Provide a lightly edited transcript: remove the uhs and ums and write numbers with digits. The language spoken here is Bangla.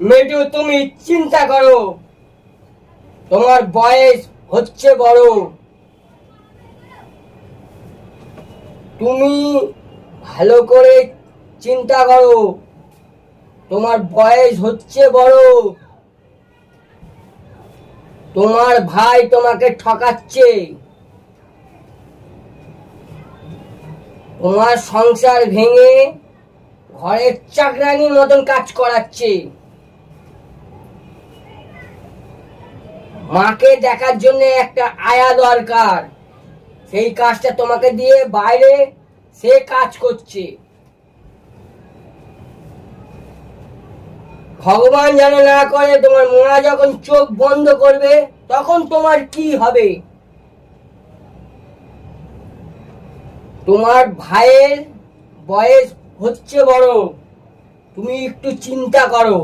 মেটু, তুমি চিন্তা করো, তোমার বয়স হচ্ছে বড়, তুমি ভালো করে চিন্তা করো, তোমার বয়স হচ্ছে বড়, তোমার ভাই তোমাকে ঠকাচ্ছে, তোমার সংসার ভেঙে ঘরের চাকরানির মতন কাজ করাচ্ছে, মাকে দেখার জন্য একটা আয়া দরকার, সেই কাজটা তোমাকে দিয়ে বাইরে সে কাজ করছে। ভগবান যেন না করে তোমার মোনা যখন চোখ বন্ধ করবে তখন তোমার কি হবে? তোমার ভাইয়ের বয়স হচ্ছে বড়, তুমি একটু চিন্তা করো।